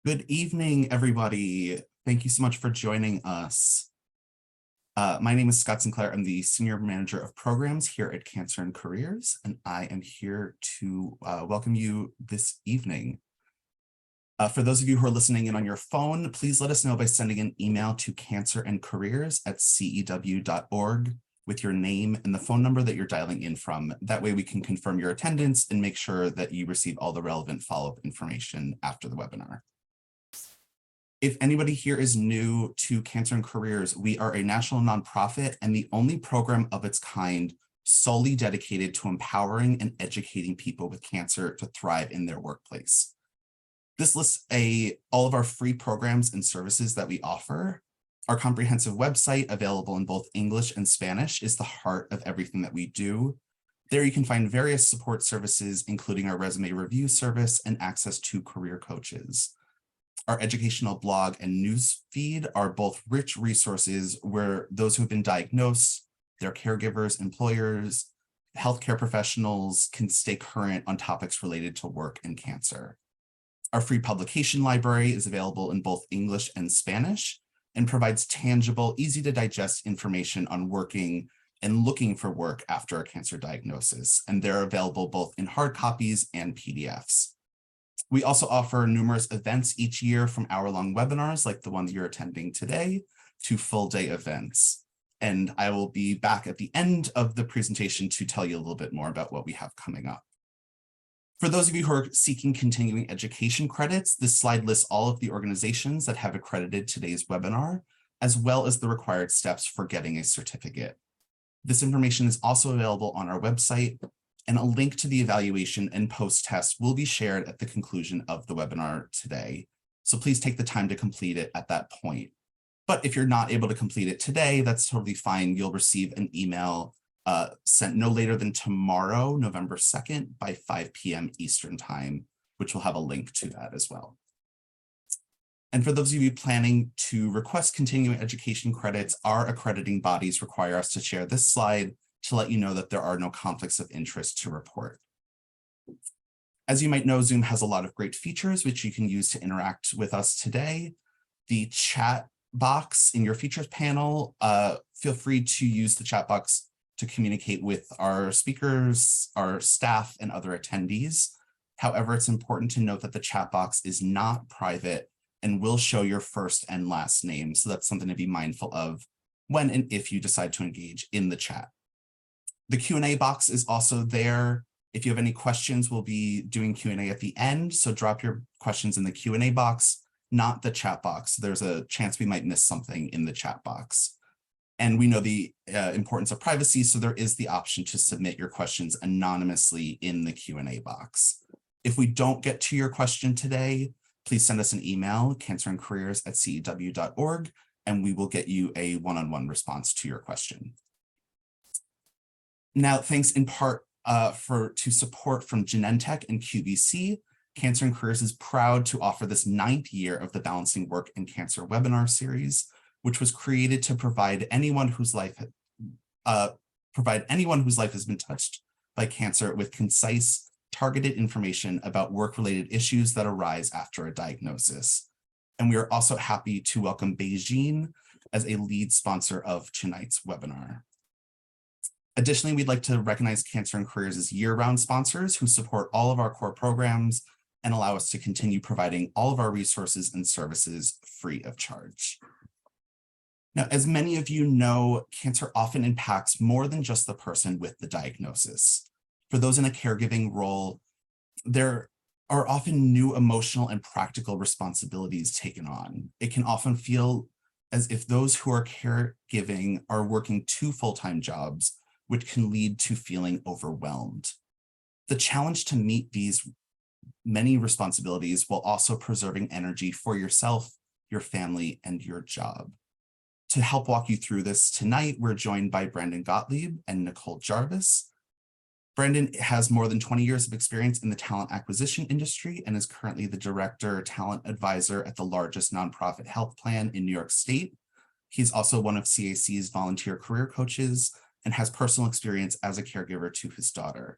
Good evening, everybody. Thank you so much for joining us. My name is Scott Sinclair. I'm the Senior Manager of Programs here at Cancer and Careers, and I am here to welcome you this evening. For those of you who are listening in on your phone, please let us know by sending an email to cancerandcareers@cew.org with your name and the phone number that you're dialing in from. That way we can confirm your attendance and make sure that you receive all the relevant follow-up information after the webinar. If anybody here is new to Cancer and Careers, we are a national nonprofit and the only program of its kind solely dedicated to empowering and educating people with cancer to thrive in their workplace. This lists all of our free programs and services that we offer. Our comprehensive website, available in both English and Spanish, is the heart of everything that we do. There you can find various support services, including our resume review service and access to career coaches. Our educational blog and news feed are both rich resources where those who have been diagnosed, their caregivers, employers, healthcare professionals can stay current on topics related to work and cancer. Our free publication library is available in both English and Spanish and provides tangible, easy to digest information on working and looking for work after a cancer diagnosis. And they're available both in hard copies and PDFs. We also offer numerous events each year, from hour-long webinars like the one that you're attending today to full-day events. And I will be back at the end of the presentation to tell you a little bit more about what we have coming up. For those of you who are seeking continuing education credits, this slide lists all of the organizations that have accredited today's webinar, as well as the required steps for getting a certificate. This information is also available on our website, and a link to the evaluation and post-test will be shared at the conclusion of the webinar today. So please take the time to complete it at that point. But if you're not able to complete it today, that's totally fine. You'll receive an email sent no later than tomorrow, November 2nd, by 5 p.m. Eastern Time, which will have a link to that as well. And for those of you planning to request continuing education credits, our accrediting bodies require us to share this slide to let you know that there are no conflicts of interest to report. As you might know, Zoom has a lot of great features which you can use to interact with us today. The chat box in your features panel, feel free to use the chat box to communicate with our speakers, our staff, and other attendees. However, it's important to note that the chat box is not private and will show your first and last name. So that's something to be mindful of when and if you decide to engage in the chat. The Q&A box is also there. If you have any questions, we'll be doing Q&A at the end. So drop your questions in the Q&A box, not the chat box. There's a chance we might miss something in the chat box. And we know the importance of privacy, so there is the option to submit your questions anonymously in the Q&A box. If we don't get to your question today, please send us an email, cancerandcareers@cew.org, and we will get you a one-on-one response to your question. Now, thanks in part to support from Genentech and QVC, Cancer and Careers is proud to offer this 9th year of the Balancing Work and Cancer webinar series, which was created to provide anyone whose life has been touched by cancer with concise, targeted information about work-related issues that arise after a diagnosis. And we are also happy to welcome Beijing as a lead sponsor of tonight's webinar. Additionally, we'd like to recognize Cancer and Careers as year-round sponsors who support all of our core programs and allow us to continue providing all of our resources and services free of charge. Now, as many of you know, cancer often impacts more than just the person with the diagnosis. For those in a caregiving role, there are often new emotional and practical responsibilities taken on. It can often feel as if those who are caregiving are working 2 full-time jobs, which can lead to feeling overwhelmed. The challenge to meet these many responsibilities while also preserving energy for yourself, your family, and your job. To help walk you through this tonight, we're joined by Brandon Gottlieb and Nicole Jarvis. Brandon has more than 20 years of experience in the talent acquisition industry and is currently the Director Talent Advisor at the largest nonprofit health plan in New York State. He's also one of CAC's volunteer career coaches and has personal experience as a caregiver to his daughter.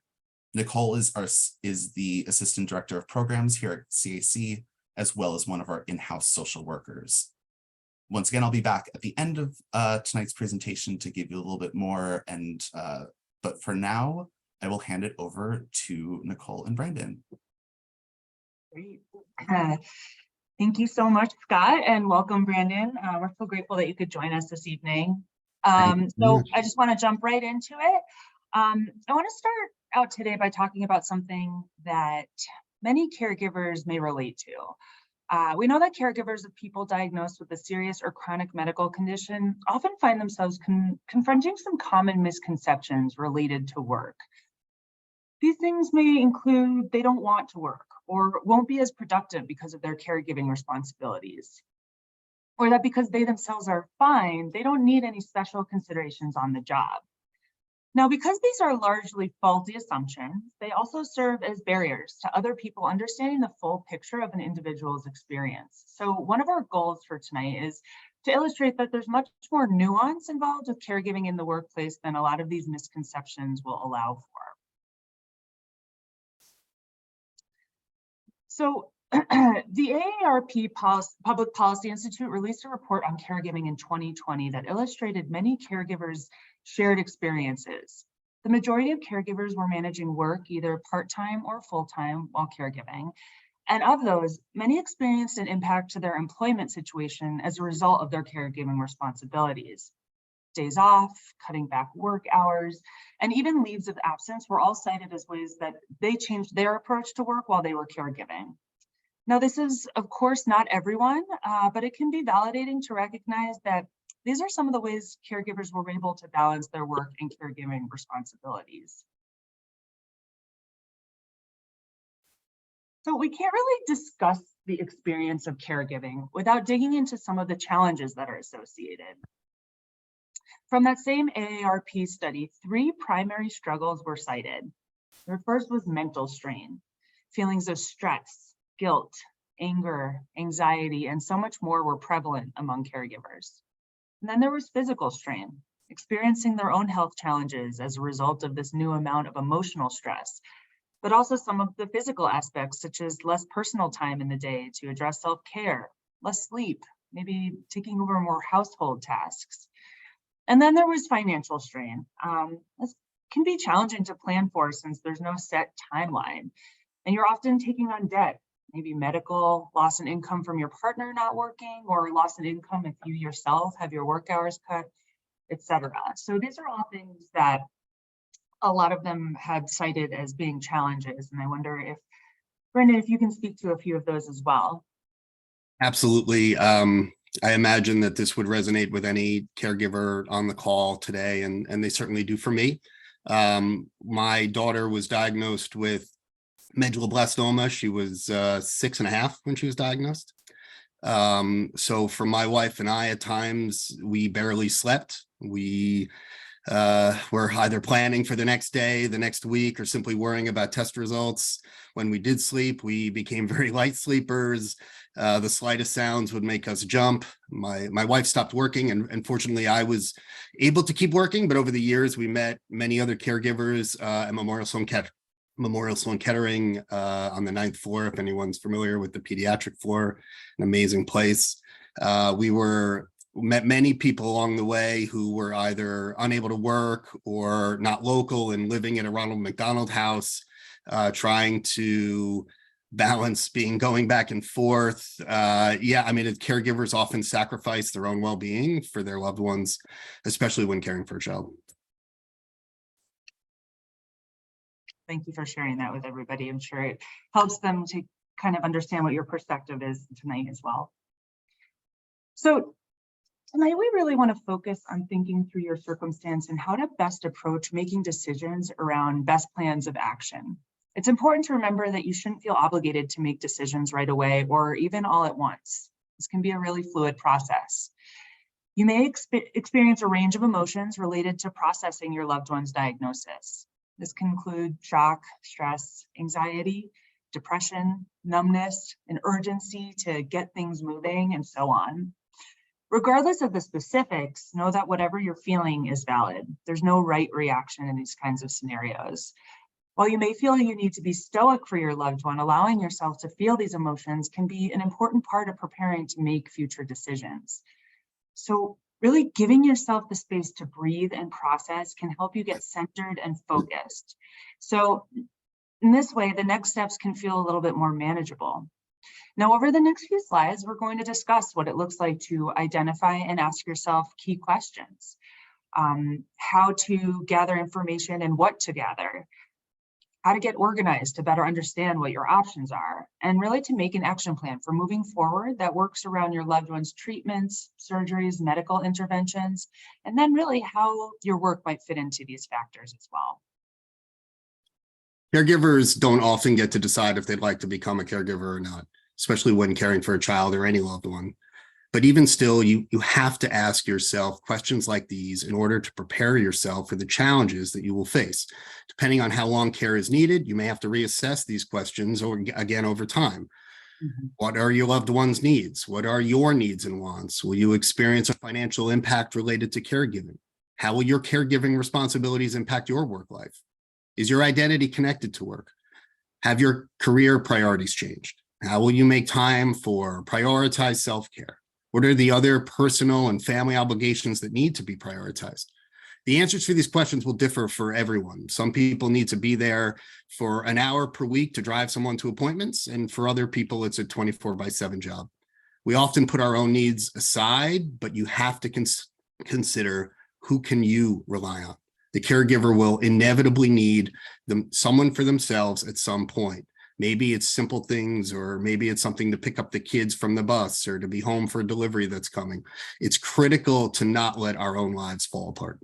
Nicole is the Assistant Director of Programs here at CAC as well as one of our in-house social workers. Once again, I'll be back at the end of tonight's presentation to give you a little bit more, but for now, I will hand it over to Nicole and Brandon. Great. Thank you so much, Scott, and welcome, Brandon. We're so grateful that you could join us this evening. So I just want to jump right into it. I want to start out today by talking about something that many caregivers may relate to. We know that caregivers of people diagnosed with a serious or chronic medical condition often find themselves confronting some common misconceptions related to work. These things may include they don't want to work or won't be as productive because of their caregiving responsibilities, or that because they themselves are fine, they don't need any special considerations on the job. Now, because these are largely faulty assumptions, they also serve as barriers to other people understanding the full picture of an individual's experience. So one of our goals for tonight is to illustrate that there's much more nuance involved with caregiving in the workplace than a lot of these misconceptions will allow for. So the AARP Public Policy Institute released a report on caregiving in 2020 that illustrated many caregivers' shared experiences. The majority of caregivers were managing work either part-time or full-time while caregiving. And of those, many experienced an impact to their employment situation as a result of their caregiving responsibilities. Days off, cutting back work hours, and even leaves of absence were all cited as ways that they changed their approach to work while they were caregiving. Now, this is, of course, not everyone, but it can be validating to recognize that these are some of the ways caregivers were able to balance their work and caregiving responsibilities. So we can't really discuss the experience of caregiving without digging into some of the challenges that are associated. From that same AARP study, 3 primary struggles were cited. The first was mental strain, feelings of stress, guilt, anger, anxiety, and so much more were prevalent among caregivers. And then there was physical strain, experiencing their own health challenges as a result of this new amount of emotional stress, but also some of the physical aspects, such as less personal time in the day to address self-care, less sleep, maybe taking over more household tasks. And then there was financial strain. This can be challenging to plan for since there's no set timeline, and you're often taking on debt, maybe medical, loss in income from your partner not working, or loss in income if you yourself have your work hours cut, etc. So these are all things that a lot of them had cited as being challenges, and I wonder if, Brendan, if you can speak to a few of those as well. Absolutely. I imagine that this would resonate with any caregiver on the call today, and they certainly do for me. My daughter was diagnosed with medulloblastoma. She was 6.5 when she was diagnosed. So for my wife and I, at times, we barely slept. We were either planning for the next day, the next week, or simply worrying about test results. When we did sleep, we became very light sleepers. The slightest sounds would make us jump. My wife stopped working, and fortunately I was able to keep working, but over the years we met many other caregivers at Memorial Sloan Kettering on the 9th floor, if anyone's familiar with the pediatric floor, an amazing place. We met many people along the way who were either unable to work or not local and living in a Ronald McDonald house, trying to balance going back and forth. Yeah, I mean, caregivers often sacrifice their own well-being for their loved ones, especially when caring for a child. Thank you for sharing that with everybody. I'm sure it helps them to kind of understand what your perspective is tonight as well. So tonight, we really want to focus on thinking through your circumstance and how to best approach making decisions around best plans of action. It's important to remember that you shouldn't feel obligated to make decisions right away or even all at once. This can be a really fluid process. You may experience a range of emotions related to processing your loved one's diagnosis. This can include shock, stress, anxiety, depression, numbness, an urgency to get things moving, and so on. Regardless of the specifics, know that whatever you're feeling is valid. There's no right reaction in these kinds of scenarios. While you may feel you need to be stoic for your loved one, allowing yourself to feel these emotions can be an important part of preparing to make future decisions. So really giving yourself the space to breathe and process can help you get centered and focused. So in this way, the next steps can feel a little bit more manageable. Now, over the next few slides, we're going to discuss what it looks like to identify and ask yourself key questions, how to gather information and what to gather, how to get organized to better understand what your options are, and really to make an action plan for moving forward that works around your loved one's treatments, surgeries, medical interventions, and then really how your work might fit into these factors as well. Caregivers don't often get to decide if they'd like to become a caregiver or not, especially when caring for a child or any loved one. But even still, you have to ask yourself questions like these in order to prepare yourself for the challenges that you will face. Depending on how long care is needed, you may have to reassess these questions or again over time. Mm-hmm. What are your loved one's needs? What are your needs and wants? Will you experience a financial impact related to caregiving? How will your caregiving responsibilities impact your work life? Is your identity connected to work? Have your career priorities changed? How will you make time for prioritized self-care? What are the other personal and family obligations that need to be prioritized? The answers to these questions will differ for everyone. Some people need to be there for an hour per week to drive someone to appointments, and for other people, it's a 24/7 job. We often put our own needs aside, but you have to consider who can you rely on. The caregiver will inevitably need someone for themselves at some point. Maybe it's simple things, or maybe it's something to pick up the kids from the bus or to be home for a delivery that's coming. It's critical to not let our own lives fall apart.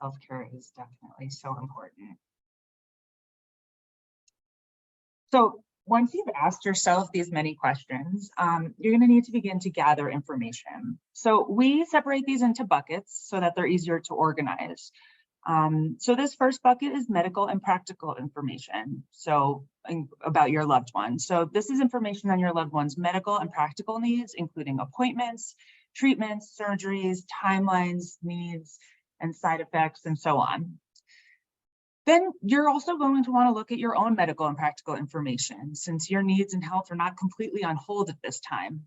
Self-care is definitely so important. So once you've asked yourself these many questions, you're going to need to begin to gather information. So we separate these into buckets so that they're easier to organize. So this first bucket is medical and practical information. So about your loved one. So this is information on your loved one's medical and practical needs, including appointments, treatments, surgeries, timelines, needs, and side effects, and so on. Then you're also going to want to look at your own medical and practical information, since your needs and health are not completely on hold at this time.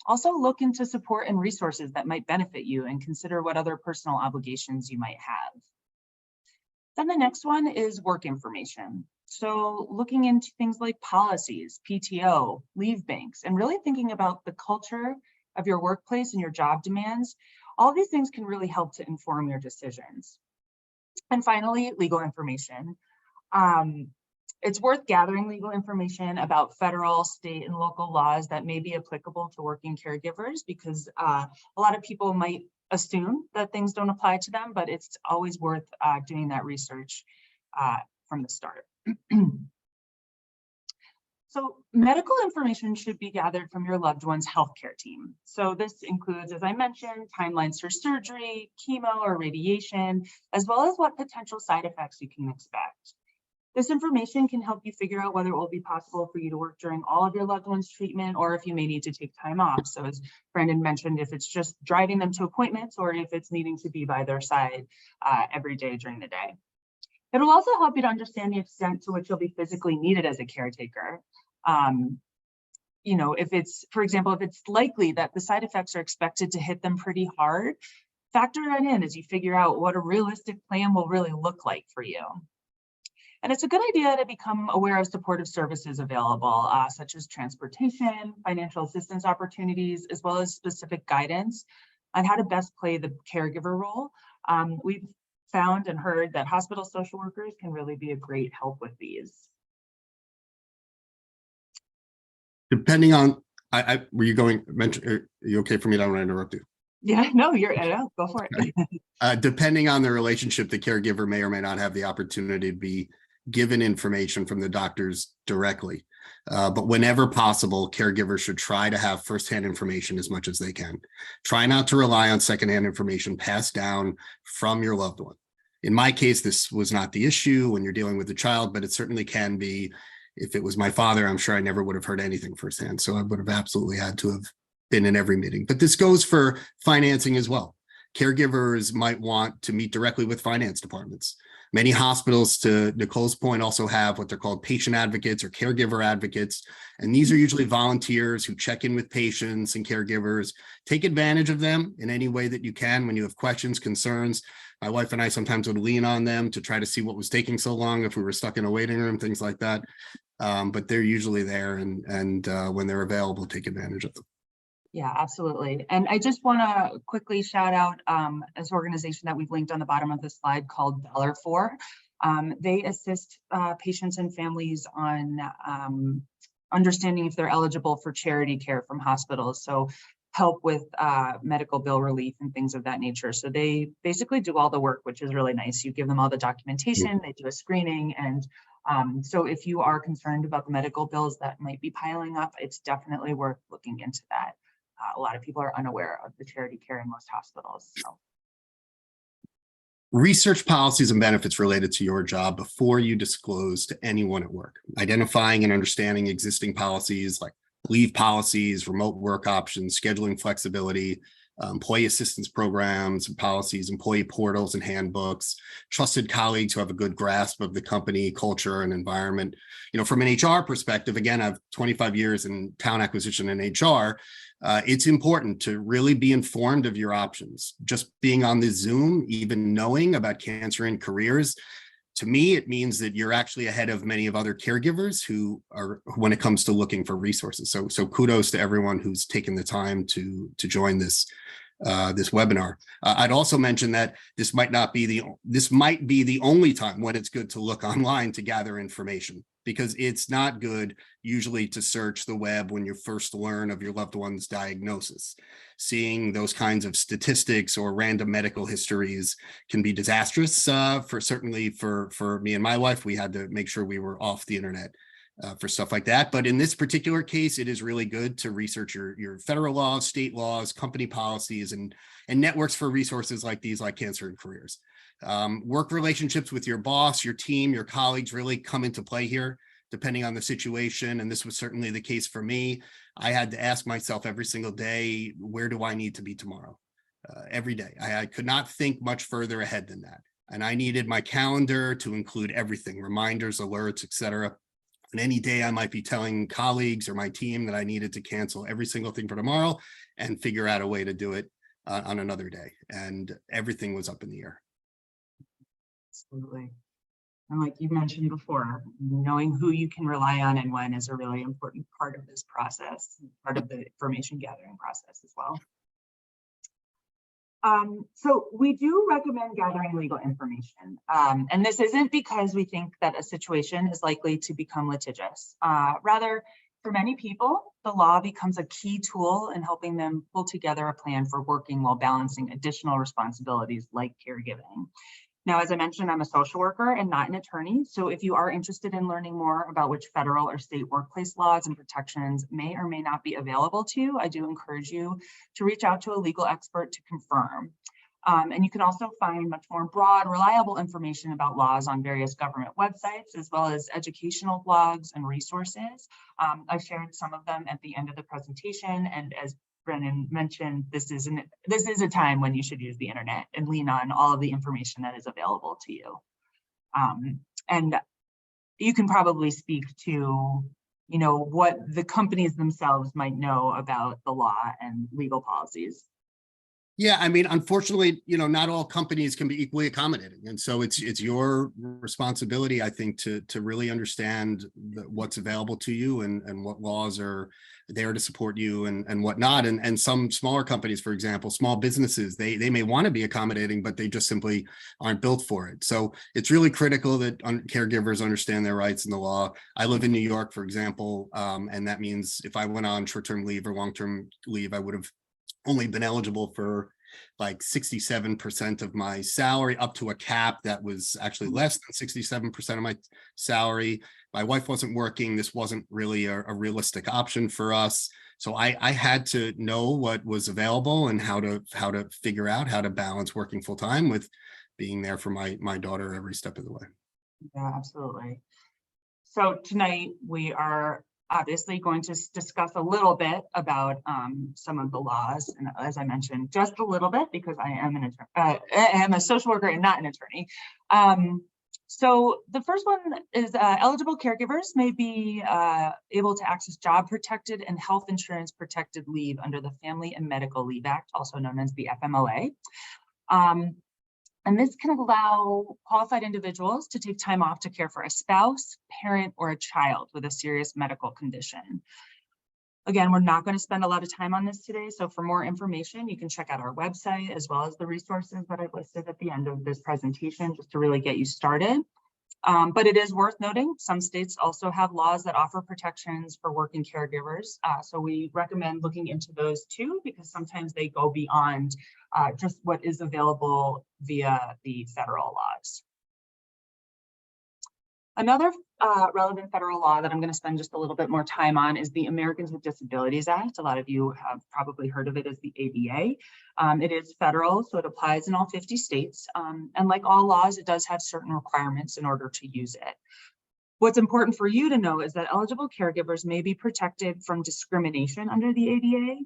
Also look into support and resources that might benefit you, and consider what other personal obligations you might have. Then the next one is work information. So looking into things like policies, PTO, leave banks, and really thinking about the culture of your workplace and your job demands. All these things can really help to inform your decisions. And finally, legal information. It's worth gathering legal information about federal, state, and local laws that may be applicable to working caregivers, because a lot of people might assume that things don't apply to them, but it's always worth doing that research from the start. So medical information should be gathered from your loved one's healthcare team. So this includes, as I mentioned, timelines for surgery, chemo or radiation, as well as what potential side effects you can expect. This information can help you figure out whether it will be possible for you to work during all of your loved one's treatment, or if you may need to take time off. So as Brandon mentioned, if it's just driving them to appointments, or if it's needing to be by their side every day during the day. It'll also help you to understand the extent to which you'll be physically needed as a caretaker. If it's, for example, if it's likely that the side effects are expected to hit them pretty hard, factor that in as you figure out what a realistic plan will really look like for you. And it's a good idea to become aware of supportive services available, such as transportation, financial assistance opportunities, as well as specific guidance on how to best play the caregiver role. We've found and heard that hospital social workers can really be a great help with these. Depending on, were you going, are you okay for me? I don't want to interrupt you. Yeah, no, go for it. Depending on the relationship, the caregiver may or may not have the opportunity to be given information from the doctors directly. But whenever possible, caregivers should try to have firsthand information as much as they can. Try not to rely on secondhand information passed down from your loved one. In my case, this was not the issue when you're dealing with a child, but it certainly can be. If it was my father, I'm sure I never would have heard anything firsthand. So I would have absolutely had to have been in every meeting. But this goes for financing as well. Caregivers might want to meet directly with finance departments. Many hospitals, to Nicole's point, also have what they're called patient advocates or caregiver advocates. And these are usually volunteers who check in with patients and caregivers. Take advantage of them in any way that you can when you have questions, concerns. My wife and I sometimes would lean on them to try to see what was taking so long, if we were stuck in a waiting room, things like that. But they're usually there, and when they're available, take advantage of them. Yeah, absolutely. And I just want to quickly shout out this organization that we've linked on the bottom of the slide called $4. They assist patients and families on understanding if they're eligible for charity care from hospitals. So help with medical bill relief and things of that nature. So they basically do all the work, which is really nice. You give them all the documentation, they do a screening. And so if you are concerned about the medical bills that might be piling up, it's definitely worth looking into that. A lot of people are unaware of the charity care in most hospitals. So. Research policies and benefits related to your job before you disclose to anyone at work. Identifying and understanding existing policies like leave policies, remote work options, scheduling flexibility, employee assistance programs and policies, employee portals and handbooks, trusted colleagues who have a good grasp of the company culture and environment. You know, from an HR perspective, again, I have 25 years in talent acquisition and HR. It's important to really be informed of your options. Just being on the Zoom, even knowing about Cancer in Careers, to me, it means that you're actually ahead of many of other caregivers who are, when it comes to looking for resources. So kudos to everyone who's taken the time to join this webinar. I'd also mention that this might be the only time when it's good to look online to gather information, because it's not good usually to search the web when you first learn of your loved one's diagnosis. Seeing those kinds of statistics or random medical histories can be disastrous. Certainly for me and my wife, we had to make sure we were off the internet for stuff like that. But in this particular case, it is really good to research your federal laws, state laws, company policies, and networks for resources like these, like Cancer in Careers. Work relationships with your boss, your team, your colleagues really come into play here, depending on the situation. And this was certainly the case for me. I had to ask myself every single day, where do I need to be tomorrow? Every day. I could not think much further ahead than that. And I needed my calendar to include everything, reminders, alerts, etc. And any day I might be telling colleagues or my team that I needed to cancel every single thing for tomorrow and figure out a way to do it on another day. And everything was up in the air. Absolutely. And like you mentioned before, knowing who you can rely on and when is a really important part of this process, part of the information gathering process as well. So we do recommend gathering legal information. And this isn't because we think that a situation is likely to become litigious. Rather, for many people, the law becomes a key tool in helping them pull together a plan for working while balancing additional responsibilities like caregiving. Now, as I mentioned, I'm a social worker and not an attorney. So if you are interested in learning more about which federal or state workplace laws and protections may or may not be available to you, I do encourage you to reach out to a legal expert to confirm. And you can also find much more broad, reliable information about laws on various government websites, as well as educational blogs and resources. I've shared some of them at the end of the presentation, and as Brennan mentioned, this is a time when you should use the internet and lean on all of the information that is available to you. And you can probably speak to, you know, what the companies themselves might know about the law and legal policies. Yeah, I mean, unfortunately, you know, not all companies can be equally accommodating. And so it's your responsibility, I think, to really understand what's available to you and what laws are there to support you and whatnot. And some smaller companies, for example, small businesses, they may want to be accommodating, but they just simply aren't built for it. So it's really critical that caregivers understand their rights in the law. I live in New York, for example, and that means if I went on short-term leave or long-term leave, I would have only been eligible for like 67% of my salary, up to a cap that was actually less than 67% of my salary. My wife wasn't working. This wasn't really a realistic option for us. So I had to know what was available and how to figure out how to balance working full time with being there for my daughter every step of the way. Yeah, absolutely. So tonight we are obviously going to discuss a little bit about some of the laws, and as I mentioned, just a little bit, because I am a social worker and not an attorney. So the first one is eligible caregivers may be able to access job protected and health insurance protected leave under the Family and Medical Leave Act, also known as the FMLA. And this can allow qualified individuals to take time off to care for a spouse, parent, or a child with a serious medical condition. Again, we're not going to spend a lot of time on this today. So for more information, you can check out our website as well as the resources that I've listed at the end of this presentation just to really get you started. But it is worth noting, some states also have laws that offer protections for working caregivers. So we recommend looking into those too, because sometimes they go beyond just what is available via the federal laws. Another relevant federal law that I'm going to spend just a little bit more time on is the Americans with Disabilities Act. A lot of you have probably heard of it as the ADA. It is federal, so it applies in all 50 states. And like all laws, it does have certain requirements in order to use it. What's important for you to know is that eligible caregivers may be protected from discrimination under the ADA,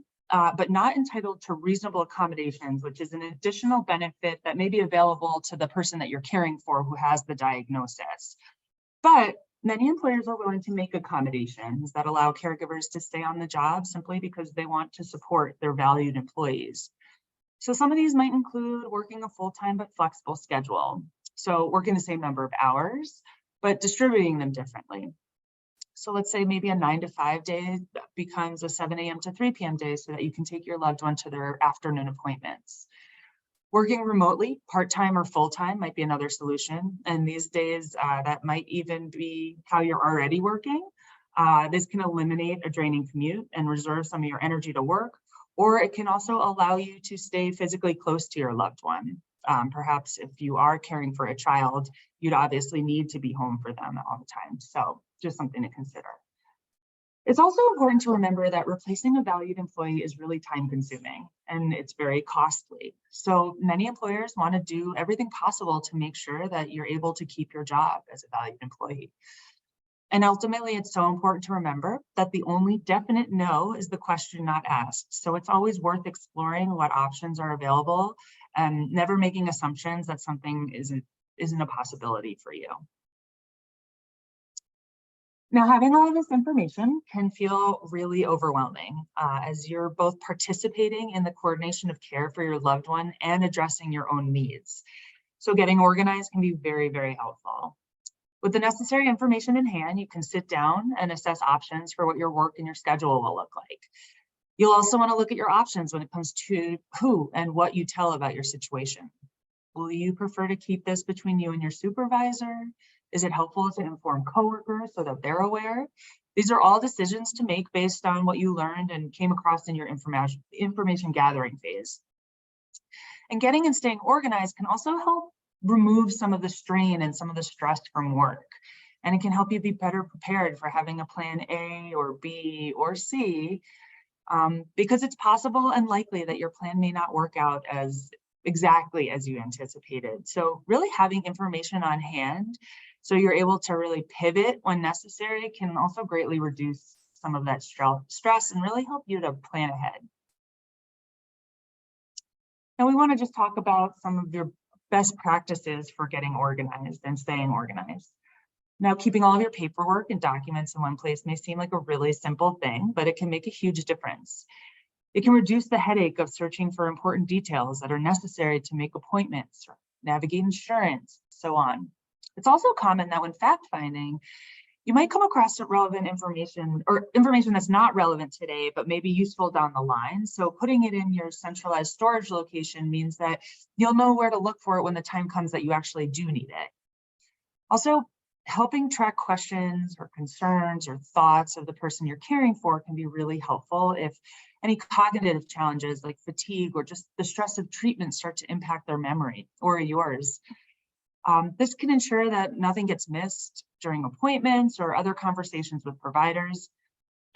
but not entitled to reasonable accommodations, which is an additional benefit that may be available to the person that you're caring for who has the diagnosis. But many employers are willing to make accommodations that allow caregivers to stay on the job simply because they want to support their valued employees. So some of these might include working a full-time but flexible schedule. So working the same number of hours, but distributing them differently. So let's say maybe a 9 to 5 day becomes a 7 a.m. to 3 p.m. day so that you can take your loved one to their afternoon appointments. Working remotely, part-time or full-time might be another solution. And these days, that might even be how you're already working. This can eliminate a draining commute and reserve some of your energy to work, or it can also allow you to stay physically close to your loved one. Perhaps if you are caring for a child, you'd obviously need to be home for them all the time. So just something to consider. It's also important to remember that replacing a valued employee is really time consuming and it's very costly. So many employers want to do everything possible to make sure that you're able to keep your job as a valued employee. And ultimately, it's so important to remember that the only definite no is the question not asked. So it's always worth exploring what options are available and never making assumptions that something isn't a possibility for you. Now, having all of this information can feel really overwhelming as you're both participating in the coordination of care for your loved one and addressing your own needs. So getting organized can be very, very helpful. With the necessary information in hand, you can sit down and assess options for what your work and your schedule will look like. You'll also want to look at your options when it comes to who and what you tell about your situation. Will you prefer to keep this between you and your supervisor? Is it helpful to inform coworkers so that they're aware? These are all decisions to make based on what you learned and came across in your information gathering phase. And getting and staying organized can also help remove some of the strain and some of the stress from work. And it can help you be better prepared for having a plan A or B or C, because it's possible and likely that your plan may not work out as exactly as you anticipated. So really having information on hand so you're able to really pivot when necessary can also greatly reduce some of that stress and really help you to plan ahead. Now we want to just talk about some of your best practices for getting organized and staying organized. Now, keeping all of your paperwork and documents in one place may seem like a really simple thing, but it can make a huge difference. It can reduce the headache of searching for important details that are necessary to make appointments, or navigate insurance, so on. It's also common that when fact-finding, you might come across relevant information or information that's not relevant today, but may be useful down the line. So putting it in your centralized storage location means that you'll know where to look for it when the time comes that you actually do need it. Also, helping track questions or concerns or thoughts of the person you're caring for can be really helpful if any cognitive challenges like fatigue or just the stress of treatment start to impact their memory or yours. This can ensure that nothing gets missed during appointments or other conversations with providers.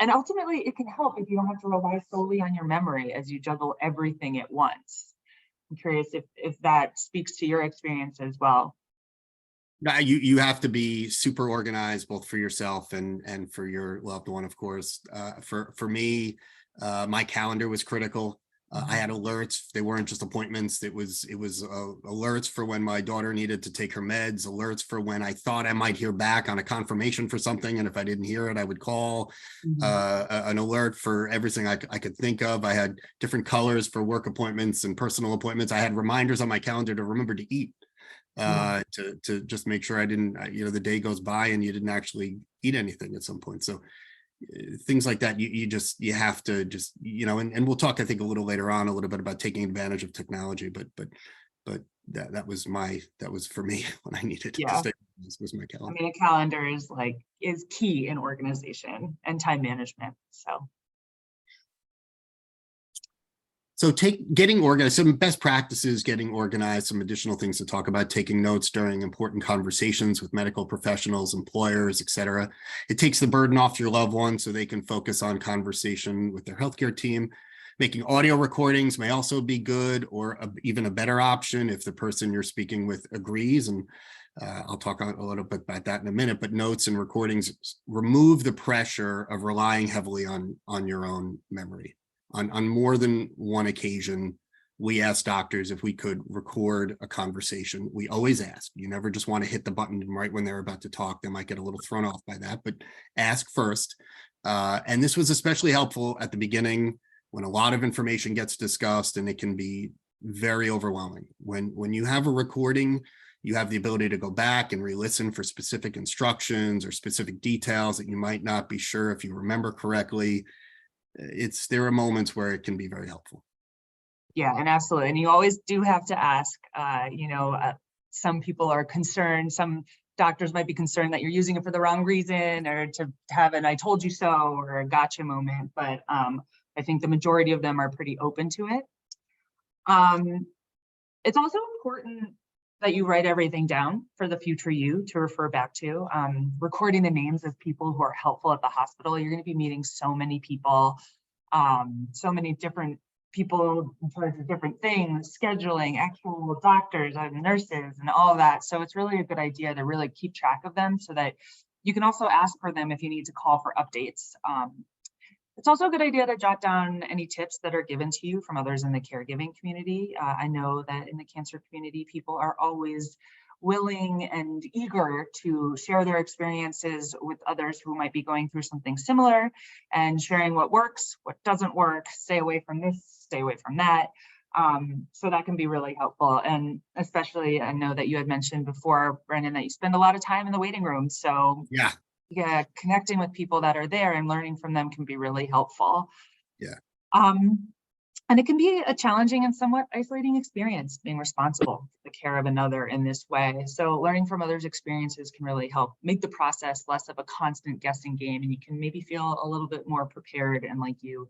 And ultimately, it can help if you don't have to rely solely on your memory as you juggle everything at once. I'm curious if that speaks to your experience as well. You have to be super organized, both for yourself and for your loved one, of course. For me, my calendar was critical. I had alerts. They weren't just appointments. It was alerts for when my daughter needed to take her meds, alerts for when I thought I might hear back on a confirmation for something. And if I didn't hear it, I would call an alert for everything I could think of. I had different colors for work appointments and personal appointments. I had reminders on my calendar to remember to eat, to just make sure I didn't, the day goes by and you didn't actually eat anything at some point. So things like that, you have to just, and we'll talk, I think, a little later on a little bit about taking advantage of technology, but that was for me when I needed to stay. This was my calendar. I mean, a calendar is key in organization and time management. So getting organized, some best practices, getting organized, some additional things to talk about, taking notes during important conversations with medical professionals, employers, et cetera. It takes the burden off your loved one so they can focus on conversation with their healthcare team. Making audio recordings may also be good, or even a better option if the person you're speaking with agrees. And I'll talk a little bit about that in a minute, but notes and recordings remove the pressure of relying heavily on your own memory. On more than one occasion, we asked doctors if we could record a conversation. We always ask. You never just want to hit the button right when they're about to talk. They might get a little thrown off by that, but ask first. And this was especially helpful at the beginning when a lot of information gets discussed, and it can be very overwhelming. When you have a recording, you have the ability to go back and re-listen for specific instructions or specific details that you might not be sure if you remember correctly. There are moments where it can be very helpful. Yeah, and absolutely. And you always do have to ask, some people are concerned, some doctors might be concerned that you're using it for the wrong reason, or to have an "I told you so" or a gotcha moment. But I think the majority of them are pretty open to it. It's also important that you write everything down for the future you to refer back to. Recording the names of people who are helpful at the hospital. You're going to be meeting so many people, so many different people in charge of different things, scheduling, actual doctors and nurses and all of that. So it's really a good idea to really keep track of them so that you can also ask for them if you need to call for updates. It's also a good idea to jot down any tips that are given to you from others in the caregiving community. I know that in the cancer community, people are always willing and eager to share their experiences with others who might be going through something similar, and sharing what works, what doesn't work, stay away from this, stay away from that. So that can be really helpful. And especially, I know that you had mentioned before, Brendan, that you spend a lot of time in the waiting room. So yeah, connecting with people that are there and learning from them can be really helpful. Yeah. And it can be a challenging and somewhat isolating experience being responsible for the care of another in this way. So learning from others' experiences can really help make the process less of a constant guessing game, and you can maybe feel a little bit more prepared and like you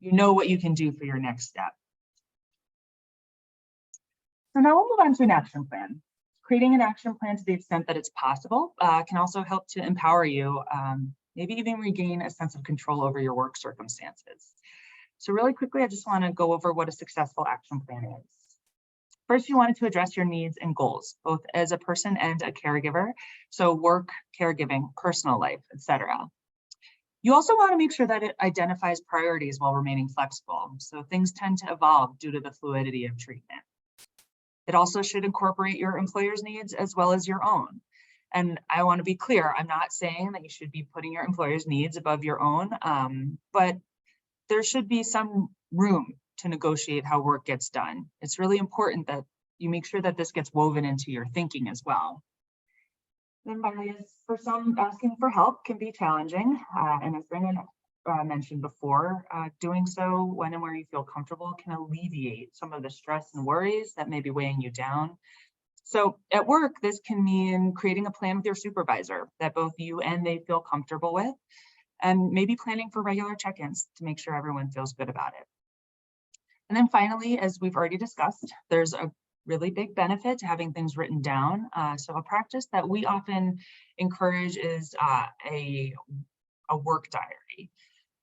know what you can do for your next step. So now we'll move on to an action plan. Creating an action plan to the extent that it's possible can also help to empower you, maybe even regain a sense of control over your work circumstances. So really quickly, I just want to go over what a successful action plan is. First, you wanted to address your needs and goals, both as a person and a caregiver. So work, caregiving, personal life, etc. You also want to make sure that it identifies priorities while remaining flexible. So things tend to evolve due to the fluidity of treatment. It also should incorporate your employer's needs as well as your own. And I want to be clear, I'm not saying that you should be putting your employer's needs above your own, but there should be some room to negotiate how work gets done. It's really important that you make sure that this gets woven into your thinking as well. And for some, asking for help can be challenging. And as Brendan mentioned before, doing so when and where you feel comfortable can alleviate some of the stress and worries that may be weighing you down. So at work, this can mean creating a plan with your supervisor that both you and they feel comfortable with, and maybe planning for regular check-ins to make sure everyone feels good about it. And then finally, as we've already discussed, there's a really big benefit to having things written down. So a practice that we often encourage is a work diary.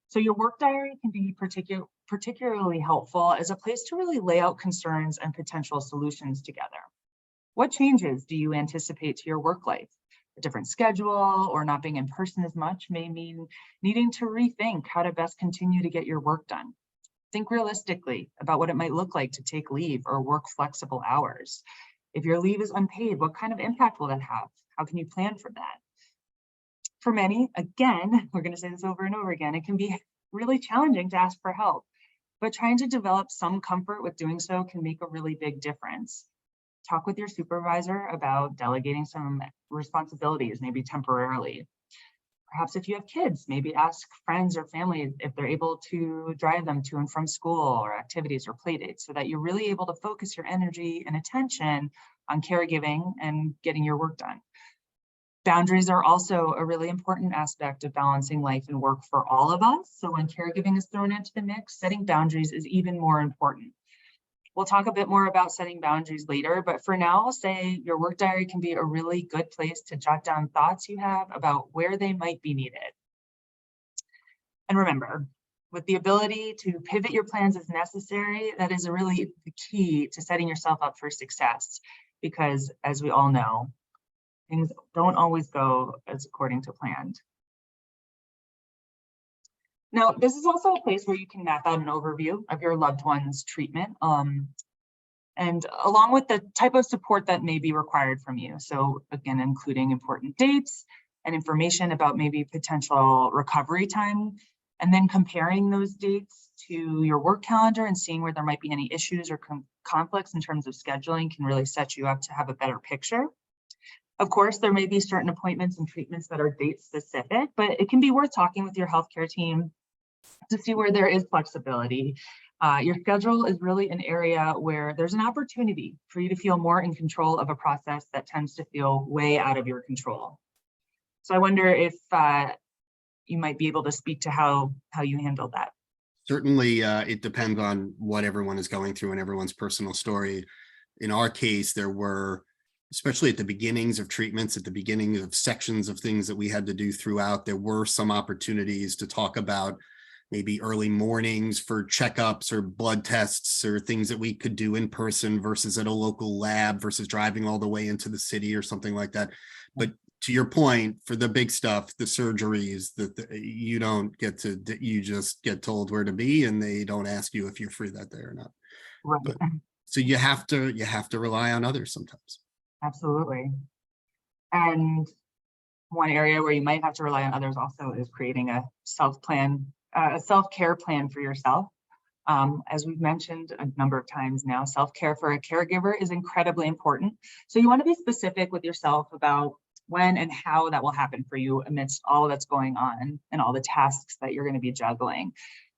So your work diary can be particularly helpful as a place to really lay out concerns and potential solutions together. What changes do you anticipate to your work life? A different schedule or not being in person as much may mean needing to rethink how to best continue to get your work done. Think realistically about what it might look like to take leave or work flexible hours. If your leave is unpaid, what kind of impact will that have? How can you plan for that? For many, again, we're going to say this over and over again, it can be really challenging to ask for help, but trying to develop some comfort with doing so can make a really big difference. Talk with your supervisor about delegating some responsibilities, maybe temporarily. Perhaps if you have kids, maybe ask friends or family if they're able to drive them to and from school or activities or play dates, so that you're really able to focus your energy and attention on caregiving and getting your work done. Boundaries are also a really important aspect of balancing life and work for all of us. So when caregiving is thrown into the mix, setting boundaries is even more important. We'll talk a bit more about setting boundaries later, but for now, I'll say your work diary can be a really good place to jot down thoughts you have about where they might be needed. And remember, with the ability to pivot your plans as necessary, that is really the key to setting yourself up for success, because as we all know, things don't always go as according to planned. Now, this is also a place where you can map out an overview of your loved one's treatment, and along with the type of support that may be required from you. So again, including important dates and information about maybe potential recovery time, and then comparing those dates to your work calendar and seeing where there might be any issues or conflicts in terms of scheduling can really set you up to have a better picture. Of course, there may be certain appointments and treatments that are date specific, but it can be worth talking with your healthcare team to see where there is flexibility. Your schedule is really an area where there's an opportunity for you to feel more in control of a process that tends to feel way out of your control. So I wonder if you might be able to speak to how you handle that. Certainly, it depends on what everyone is going through and everyone's personal story. In our case, there were, especially at the beginnings of treatments, at the beginning of sections of things that we had to do throughout, there were some opportunities to talk about maybe early mornings for checkups or blood tests or things that we could do in person versus at a local lab versus driving all the way into the city or something like that. But to your point, for the big stuff, the surgeries that you don't get to, you just get told where to be and they don't ask you if you're free that day or not. Right. But, so you have to rely on others sometimes. Absolutely. And one area where you might have to rely on others also is creating a self-care plan for yourself. As we've mentioned a number of times now, self-care for a caregiver is incredibly important. So you want to be specific with yourself about when and how that will happen for you amidst all that's going on and all the tasks that you're going to be juggling.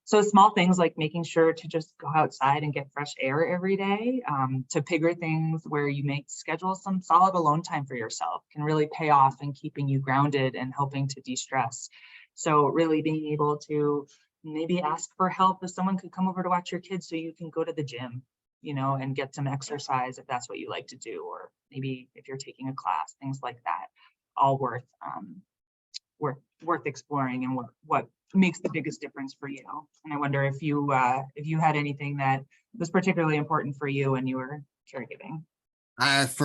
So small things like making sure to just go outside and get fresh air every day, to bigger things where you may schedule some solid alone time for yourself can really pay off in keeping you grounded and helping to de-stress. So really being able to maybe ask for help if someone could come over to watch your kids so you can go to the gym, and get some exercise if that's what you like to do, or maybe if you're taking a class, things like that, all worth exploring and what makes the biggest difference for you. And I wonder if you had anything that was particularly important for you when you were caregiving.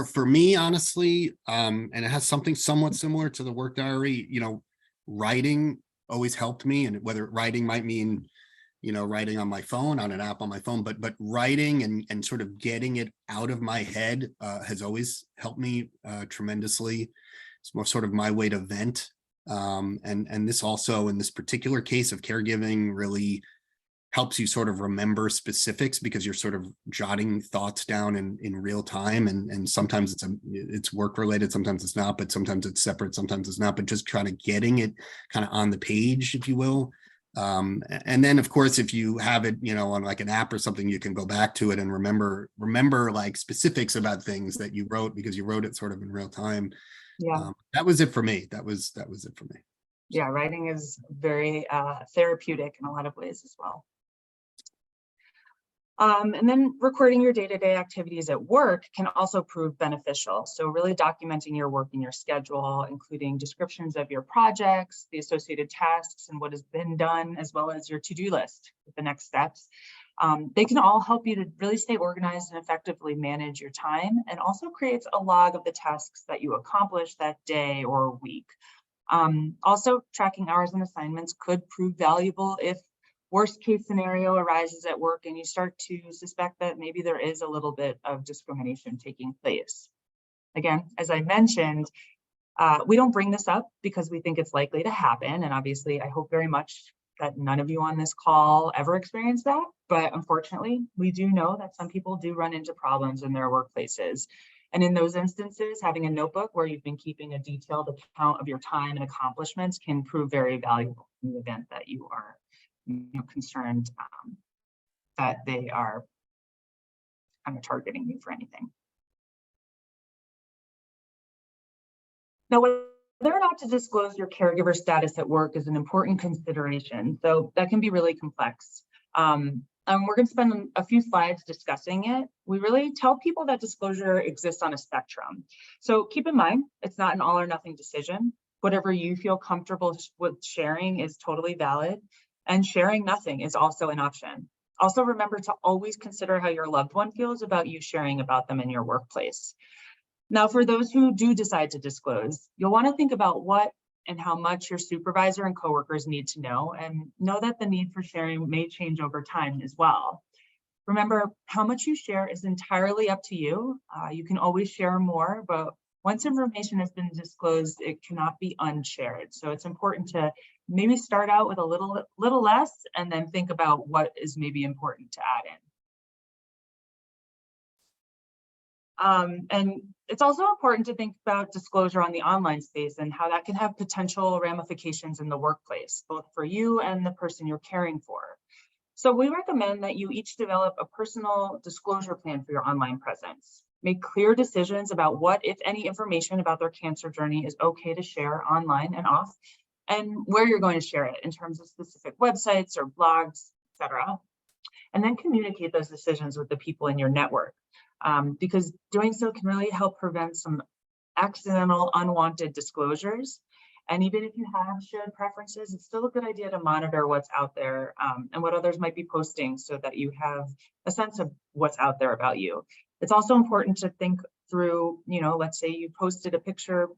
For me, honestly, and it has something somewhat similar to the work diary, writing always helped me. And whether writing might mean, writing on my phone, on an app on my phone, but writing and sort of getting it out of my head has always helped me tremendously. It's more sort of my way to vent. And this also, in this particular case of caregiving, really helps you sort of remember specifics because you're sort of jotting thoughts down in real time. And sometimes it's work related, sometimes it's not, but sometimes it's separate, sometimes it's not, but just kind of getting it kind of on the page, if you will. And then of course, if you have it, on like an app or something, you can go back to it and remember like specifics about things that you wrote because you wrote it sort of in real time. Yeah. That was it for me. That was it for me. Yeah, writing is very therapeutic in a lot of ways as well. And then recording your day-to-day activities at work can also prove beneficial. So really documenting your work and your schedule, including descriptions of your projects, the associated tasks, and what has been done, as well as your to-do list with the next steps. They can all help you to really stay organized and effectively manage your time, and also creates a log of the tasks that you accomplished that day or week. Also, tracking hours and assignments could prove valuable if worst case scenario arises at work and you start to suspect that maybe there is a little bit of discrimination taking place. Again, as I mentioned, we don't bring this up because we think it's likely to happen. And obviously, I hope very much that none of you on this call ever experience that. But unfortunately, we do know that some people do run into problems in their workplaces. And in those instances, having a notebook where you've been keeping a detailed account of your time and accomplishments can prove very valuable in the event that you are concerned that they are kind of targeting you for anything. Now, whether or not to disclose your caregiver status at work is an important consideration. So that can be really complex. We're going to spend a few slides discussing it. We really tell people that disclosure exists on a spectrum. So keep in mind, it's not an all or nothing decision. Whatever you feel comfortable with sharing is totally valid, and sharing nothing is also an option. Also, remember to always consider how your loved one feels about you sharing about them in your workplace. Now, for those who do decide to disclose, you'll want to think about what and how much your supervisor and coworkers need to know, and know that the need for sharing may change over time as well. Remember, how much you share is entirely up to you. You can always share more, but once information has been disclosed, it cannot be unshared. So it's important to maybe start out with a little less, and then think about what is maybe important to add in. And it's also important to think about disclosure on the online space and how that can have potential ramifications in the workplace, both for you and the person you're caring for. So we recommend that you each develop a personal disclosure plan for your online presence. Make clear decisions about what, if any, information about their cancer journey is okay to share online and off, and where you're going to share it in terms of specific websites or blogs, etc. And then communicate those decisions with the people in your network. Because doing so can really help prevent some accidental, unwanted disclosures. And even if you have shared preferences, it's still a good idea to monitor what's out there and what others might be posting, so that you have a sense of what's out there about you. It's also important to think through, let's say you posted a picture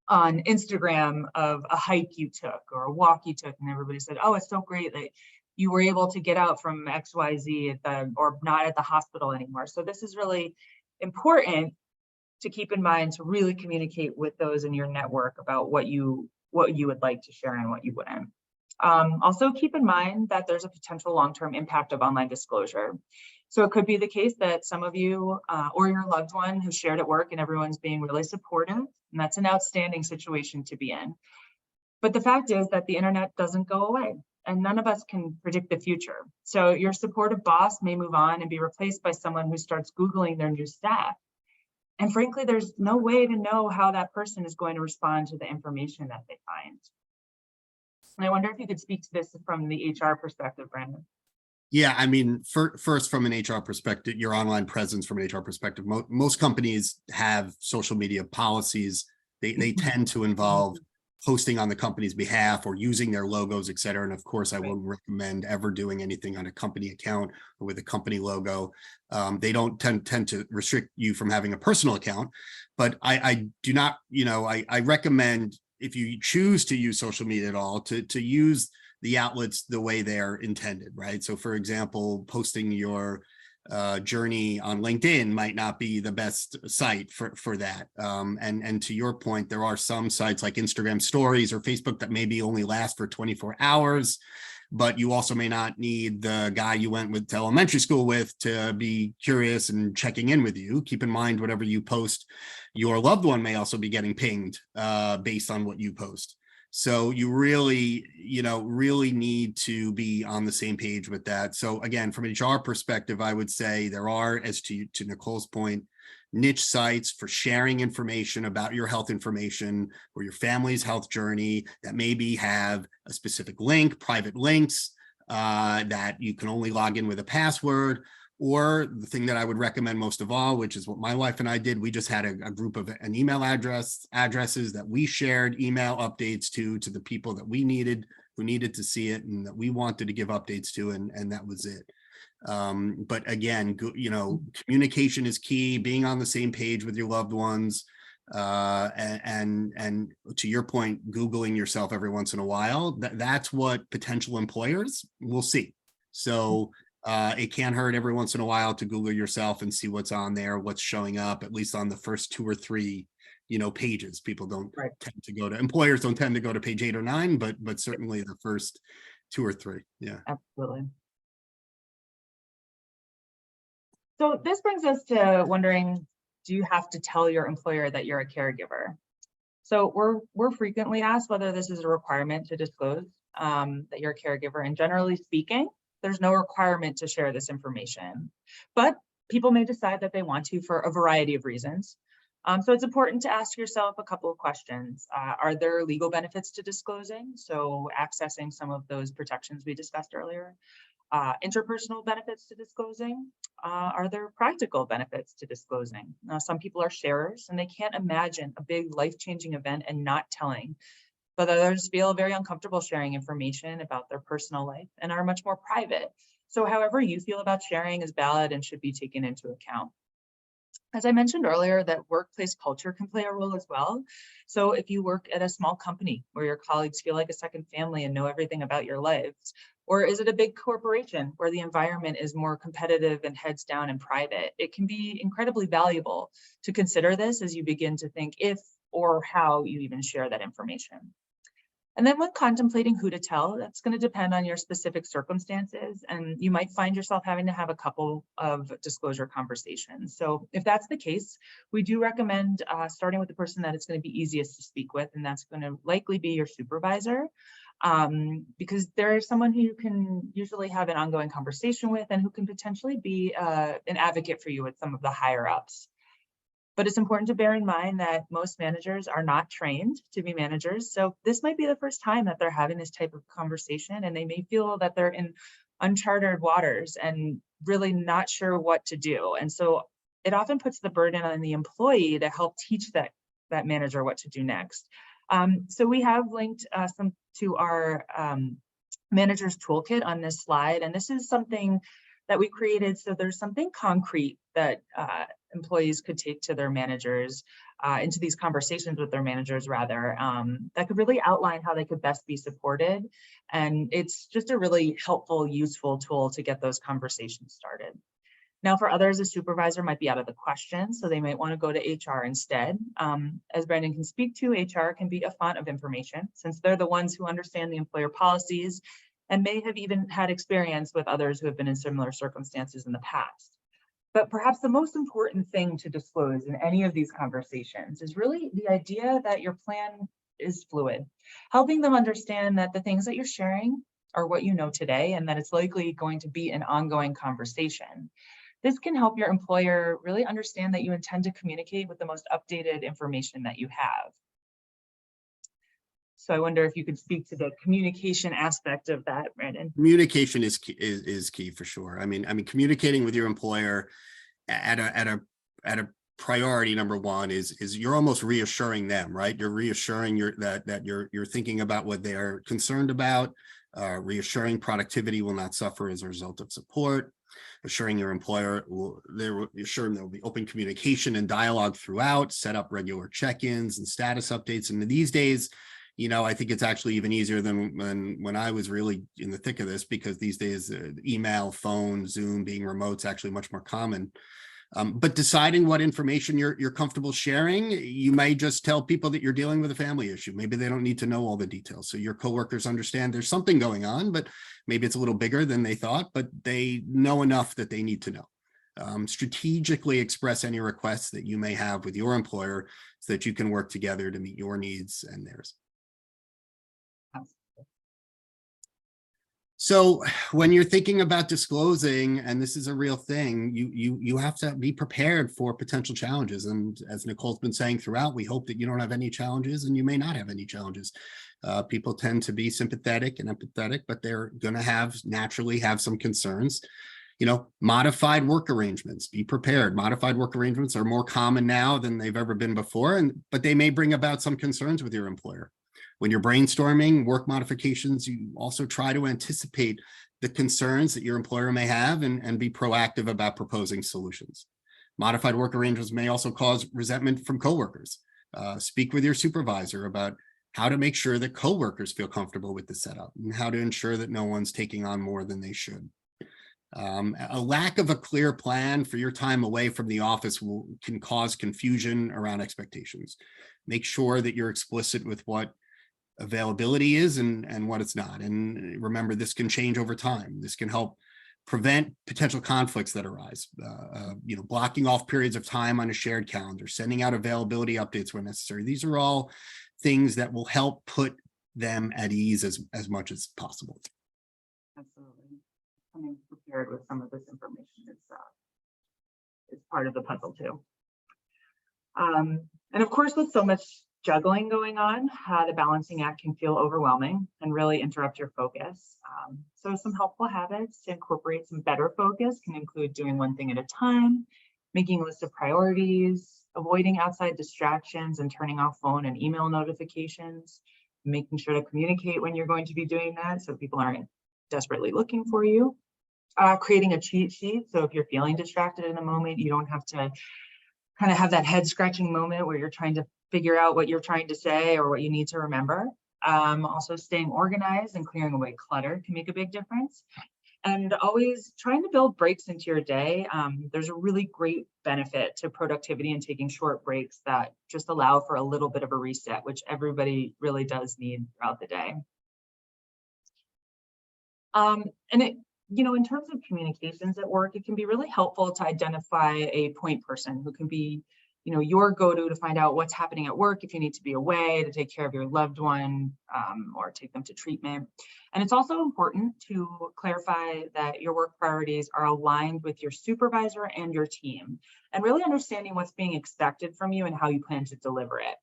on Instagram of a hike you took or a walk you took, and everybody said, oh, it's so great that you were able to get out from XYZ or not at the hospital anymore. So this is really important to keep in mind, to really communicate with those in your network about what you would like to share and what you wouldn't. Also keep in mind that there's a potential long-term impact of online disclosure. So it could be the case that some of you or your loved one who shared at work and everyone's being really supportive, and that's an outstanding situation to be in. But the fact is that the internet doesn't go away, and none of us can predict the future. So your supportive boss may move on and be replaced by someone who starts Googling their new staff. And frankly, there's no way to know how that person is going to respond to the information that they find. And I wonder if you could speak to this from the HR perspective, Brandon. Yeah, I mean, first from an HR perspective, your online presence from an HR perspective, most companies have social media policies. They tend to involve posting on the company's behalf or using their logos, et cetera. And of course, I wouldn't recommend ever doing anything on a company account or with a company logo. They don't tend to restrict you from having a personal account, but I do not, I recommend, if you choose to use social media at all, to use the outlets the way they're intended, right? So for example, posting your journey on LinkedIn might not be the best site for that. And to your point, there are some sites like Instagram stories or Facebook that maybe only last for 24 hours, but you also may not need the guy you went to elementary school with to be curious and checking in with you. Keep in mind, whatever you post, your loved one may also be getting pinged based on what you post. So you really need to be on the same page with that. So again, from an HR perspective, I would say there are, as to Nicole's point, niche sites for sharing information about your health information or your family's health journey that maybe have a specific link, private links that you can only log in with a password. Or the thing that I would recommend most of all, which is what my wife and I did, we just had a group of an email addresses that we shared email updates to the people that we needed, who needed to see it and that we wanted to give updates to, and that was it. But again, communication is key, being on the same page with your loved ones, and to your point, Googling yourself every once in a while, that's what potential employers will see. So it can't hurt every once in a while to Google yourself and see what's on there, what's showing up, at least on the first 2 or 3, pages. People don't tend to go to, employers don't tend to go to page 8 or 9, but certainly the first 2 or 3. Yeah. Absolutely. So this brings us to wondering, do you have to tell your employer that you're a caregiver? So we're frequently asked whether this is a requirement to disclose that you're a caregiver, and generally speaking, there's no requirement to share this information, but people may decide that they want to for a variety of reasons. So it's important to ask yourself a couple of questions. Are there legal benefits to disclosing? So accessing some of those protections we discussed earlier. Interpersonal benefits to disclosing. Are there practical benefits to disclosing? Now, some people are sharers and they can't imagine a big life-changing event and not telling, but others feel very uncomfortable sharing information about their personal life and are much more private. So however you feel about sharing is valid and should be taken into account. As I mentioned earlier, that workplace culture can play a role as well. So if you work at a small company where your colleagues feel like a second family and know everything about your lives, or is it a big corporation where the environment is more competitive and heads down and private, it can be incredibly valuable to consider this as you begin to think if or how you even share that information. And then when contemplating who to tell, that's going to depend on your specific circumstances, and you might find yourself having to have a couple of disclosure conversations. So if that's the case, we do recommend starting with the person that it's going to be easiest to speak with, and that's going to likely be your supervisor, because there's someone who you can usually have an ongoing conversation with and who can potentially be an advocate for you with some of the higher ups. But it's important to bear in mind that most managers are not trained to be managers. So this might be the first time that they're having this type of conversation, and they may feel that they're in uncharted waters and really not sure what to do. And so it often puts the burden on the employee to help teach that manager what to do next. So we have linked some to our manager's toolkit on this slide, and this is something that we created. So there's something concrete that employees could take to their managers, into these conversations with their managers rather, that could really outline how they could best be supported. And it's just a really helpful, useful tool to get those conversations started. Now, for others, a supervisor might be out of the question, so they might want to go to HR instead. As Brandon can speak to, HR can be a font of information since they're the ones who understand the employer policies and may have even had experience with others who have been in similar circumstances in the past. But perhaps the most important thing to disclose in any of these conversations is really the idea that your plan is fluid, helping them understand that the things that you're sharing are what you know today and that it's likely going to be an ongoing conversation. This can help your employer really understand that you intend to communicate with the most updated information that you have. So I wonder if you could speak to the communication aspect of that, Brandon. Communication is key for sure. I mean, communicating with your employer at a priority number one is you're almost reassuring them, right? You're reassuring that you're thinking about what they're concerned about, reassuring productivity will not suffer as a result of support, assuring your employer assuring there will be open communication and dialogue throughout, set up regular check-ins and status updates. And these days, I think it's actually even easier than when I was really in the thick of this, because these days email, phone, Zoom, being remote is actually much more common. But deciding what information you're comfortable sharing, you may just tell people that you're dealing with a family issue. Maybe they don't need to know all the details. So your coworkers understand there's something going on, but maybe it's a little bigger than they thought, but they know enough that they need to know. Strategically express any requests that you may have with your employer so that you can work together to meet your needs and theirs. So when you're thinking about disclosing, and this is a real thing, you have to be prepared for potential challenges. And as Nicole's been saying throughout, we hope that you don't have any challenges, and you may not have any challenges. People tend to be sympathetic and empathetic, but they're going to naturally have some concerns. Modified work arrangements, be prepared. Modified work arrangements are more common now than they've ever been before, but they may bring about some concerns with your employer. When you're brainstorming work modifications, you also try to anticipate the concerns that your employer may have and be proactive about proposing solutions. Modified work arrangements may also cause resentment from coworkers. Speak with your supervisor about how to make sure that coworkers feel comfortable with the setup and how to ensure that no one's taking on more than they should. A lack of a clear plan for your time away from the office can cause confusion around expectations. Make sure that you're explicit with what availability is and what it's not. And remember, this can change over time. This can help prevent potential conflicts that arise. Blocking off periods of time on a shared calendar, sending out availability updates when necessary. These are all things that will help put them at ease as much as possible. Absolutely. Coming prepared with some of this information is part of the puzzle too. And of course, with so much juggling going on, the balancing act can feel overwhelming and really interrupt your focus. So some helpful habits to incorporate some better focus can include doing one thing at a time, making a list of priorities, avoiding outside distractions and turning off phone and email notifications, making sure to communicate when you're going to be doing that so people aren't desperately looking for you. Creating a cheat sheet, so if you're feeling distracted in a moment, you don't have to kind of have that head scratching moment where you're trying to figure out what you're trying to say or what you need to remember. Also staying organized and clearing away clutter can make a big difference. And always trying to build breaks into your day. There's a really great benefit to productivity and taking short breaks that just allow for a little bit of a reset, which everybody really does need throughout the day. In terms of communications at work, it can be really helpful to identify a point person who can be, your go-to to find out what's happening at work if you need to be away to take care of your loved one or take them to treatment. And it's also important to clarify that your work priorities are aligned with your supervisor and your team, and really understanding what's being expected from you and how you plan to deliver it.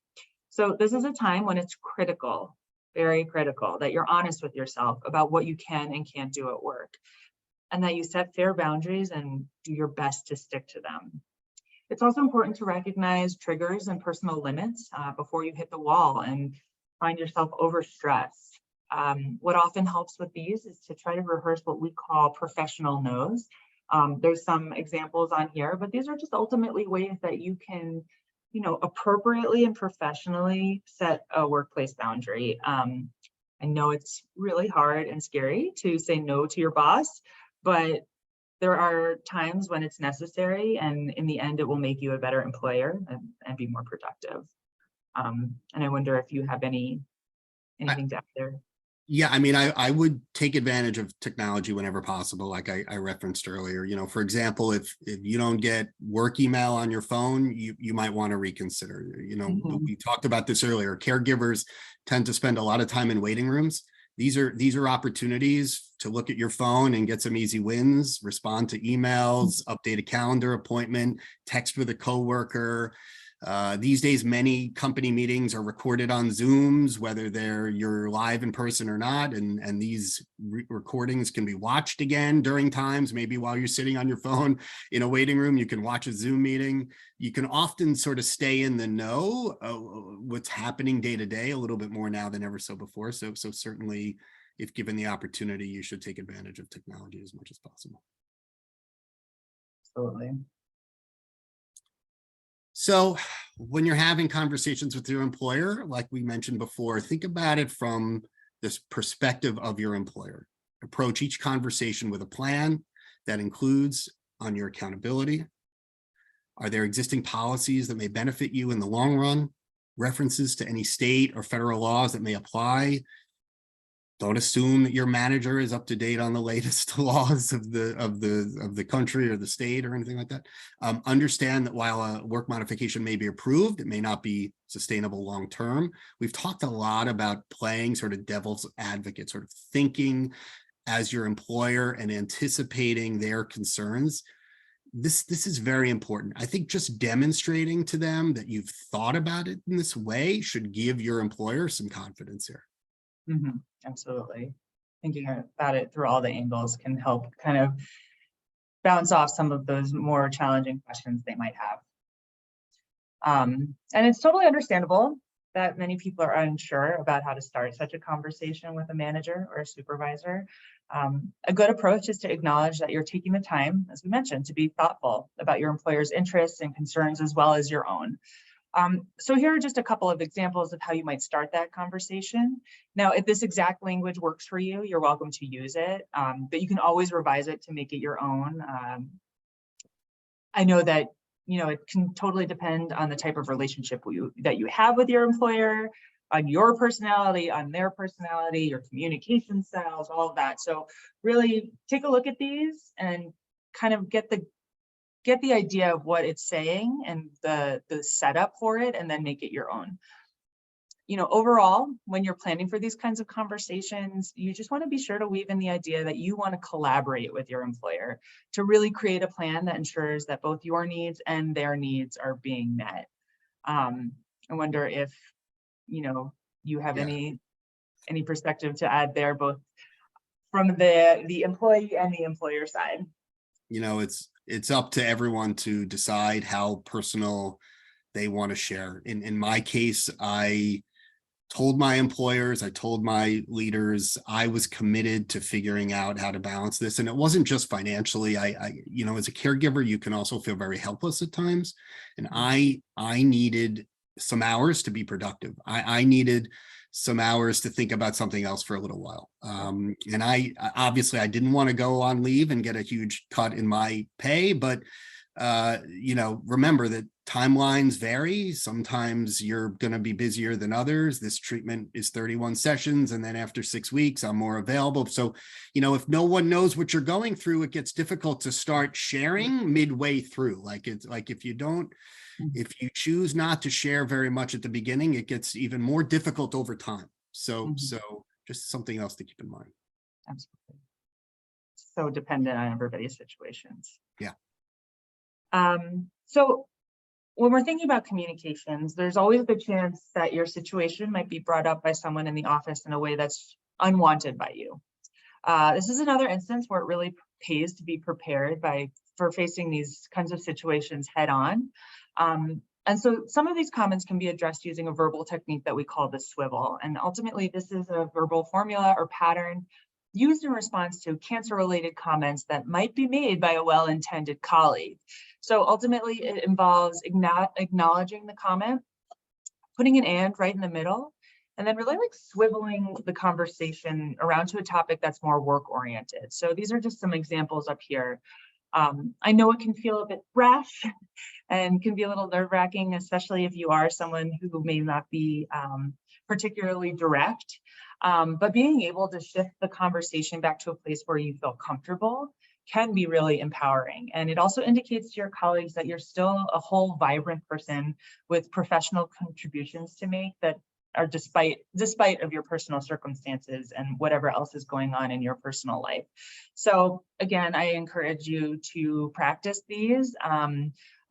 So this is a time when it's critical, very critical, that you're honest with yourself about what you can and can't do at work, and that you set fair boundaries and do your best to stick to them. It's also important to recognize triggers and personal limits before you hit the wall and find yourself overstressed. What often helps with these is to try to rehearse what we call professional no's. There's some examples on here, but these are just ultimately ways that you can, appropriately and professionally set a workplace boundary. I know it's really hard and scary to say no to your boss, but there are times when it's necessary, and in the end, it will make you a better employer and be more productive. And I wonder if you have anything to add there. Yeah, I would take advantage of technology whenever possible, like I referenced earlier. For example, if you don't get work email on your phone, you might want to reconsider. We talked about this earlier. Caregivers tend to spend a lot of time in waiting rooms. These are opportunities to look at your phone and get some easy wins, respond to emails, update a calendar appointment, text with a coworker. These days, many company meetings are recorded on Zooms, whether you're live in person or not, and these recordings can be watched again during times, maybe while you're sitting on your phone in a waiting room. You can watch a Zoom meeting. You can often sort of stay in the know what's happening day to day a little bit more now than ever so before. So certainly, if given the opportunity, you should take advantage of technology as much as possible. Absolutely. So when you're having conversations with your employer, like we mentioned before, think about it from this perspective of your employer. Approach each conversation with a plan that includes on your accountability. Are there existing policies that may benefit you in the long run? References to any state or federal laws that may apply? Don't assume that your manager is up to date on the latest laws of the country or the state or anything like that. Understand that while a work modification may be approved, it may not be sustainable long term. We've talked a lot about playing sort of devil's advocate, sort of thinking as your employer and anticipating their concerns. This is very important. I think just demonstrating to them that you've thought about it in this way should give your employer some confidence here. Mm-hmm. Absolutely. Thinking about it through all the angles can help kind of bounce off some of those more challenging questions they might have. And it's totally understandable that many people are unsure about how to start such a conversation with a manager or a supervisor. A good approach is to acknowledge that you're taking the time, as we mentioned, to be thoughtful about your employer's interests and concerns as well as your own. So here are just a couple of examples of how you might start that conversation. Now, if this exact language works for you, you're welcome to use it, but you can always revise it to make it your own. I know that, you know, it can totally depend on the type of relationship that you have with your employer, on your personality, on their personality, your communication styles, all of that. So really take a look at these and kind of get the idea of what it's saying and the setup for it, and then make it your own. You know, overall, when you're planning for these kinds of conversations, you just want to be sure to weave in the idea that you want to collaborate with your employer to really create a plan that ensures that both your needs and their needs are being met. I wonder if, you know, you have any perspective to add there, both from the employee and the employer side. You know, it's up to everyone to decide how personal they want to share. In my case, I told my employers, I told my leaders, I was committed to figuring out how to balance this. And it wasn't just financially. I you know, as a caregiver, you can also feel very helpless at times. And I needed some hours to be productive. I needed some hours to think about something else for a little while. And I obviously I didn't want to go on leave and get a huge cut in my pay, but you know, remember that timelines vary. Sometimes you're going to be busier than others. This treatment is 31 sessions, and then after 6 weeks, I'm more available. So, you know, if no one knows what you're going through, it gets difficult to start sharing midway through. Like it's like if you choose not to share very much at the beginning, it gets even more difficult over time. So just something else to keep in mind. Absolutely. So dependent on everybody's situations. Yeah. So when we're thinking about communications, there's always the chance that your situation might be brought up by someone in the office in a way that's unwanted by you. This is another instance where it really pays to be prepared for facing these kinds of situations head on. And so some of these comments can be addressed using a verbal technique that we call the swivel. And ultimately, this is a verbal formula or pattern used in response to cancer-related comments that might be made by a well-intended colleague. So ultimately, it involves acknowledging the comment, putting an "and" right in the middle, and then really like swiveling the conversation around to a topic that's more work-oriented. So these are just some examples up here. I know it can feel a bit brash and can be a little nerve-wracking, especially if you are someone who may not be particularly direct. But being able to shift the conversation back to a place where you feel comfortable can be really empowering. And it also indicates to your colleagues that you're still a whole, vibrant person with professional contributions to make that are despite of your personal circumstances and whatever else is going on in your personal life. So again, I encourage you to practice these.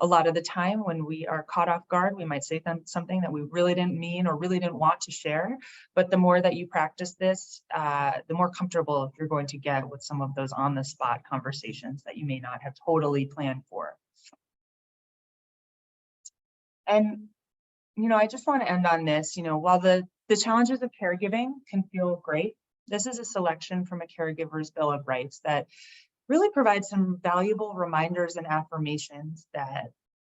A lot of the time when we are caught off guard, we might say something that we really didn't mean or really didn't want to share. But the more that you practice this, the more comfortable you're going to get with some of those on-the-spot conversations that you may not have totally planned for. And you know, I just want to end on this. You know, while the challenges of caregiving can feel great, this is a selection from a caregiver's Bill of Rights that really provides some valuable reminders and affirmations that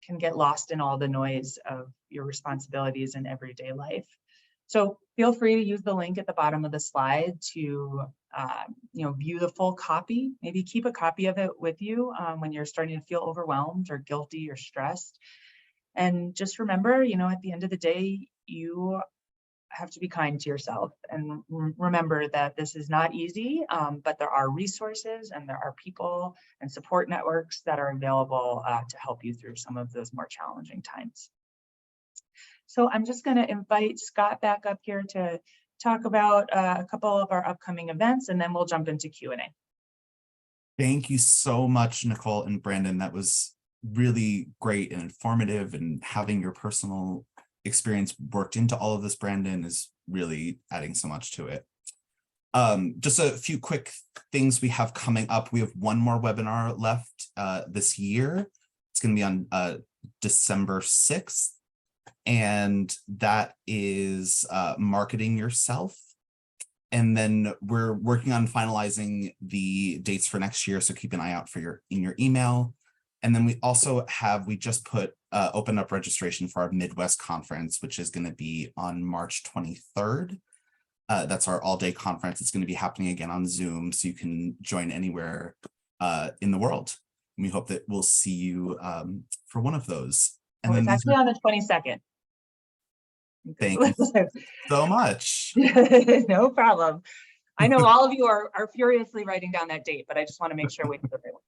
can get lost in all the noise of your responsibilities in everyday life. So feel free to use the link at the bottom of the slide to you know, view the full copy. Maybe keep a copy of it with you when you're starting to feel overwhelmed or guilty or stressed. And just remember, you know, at the end of the day, you have to be kind to yourself, and remember that this is not easy, but there are resources and there are people and support networks that are available to help you through some of those more challenging times. So I'm just going to invite Scott back up here to talk about a couple of our upcoming events, and then we'll jump into Q&A. Thank you so much, Nicole and Brandon. That was really great and informative, and having your personal experience worked into all of this, Brandon, is really adding so much to it. Just a few quick things we have coming up. We have one more webinar left this year. It's going to be on December 6th, and that is marketing yourself. And then we're working on finalizing the dates for next year, so keep an eye out for in your email. And then we also we just opened up registration for our Midwest conference, which is going to be on March 23rd. That's our all-day conference. It's going to be happening again on Zoom, so you can join anywhere in the world. And we hope that we'll see you for one of those. And Oh, then it's actually on the 22nd. thank you so much. No problem. I know all of you are furiously writing down that date, but I just want to make sure we have everyone.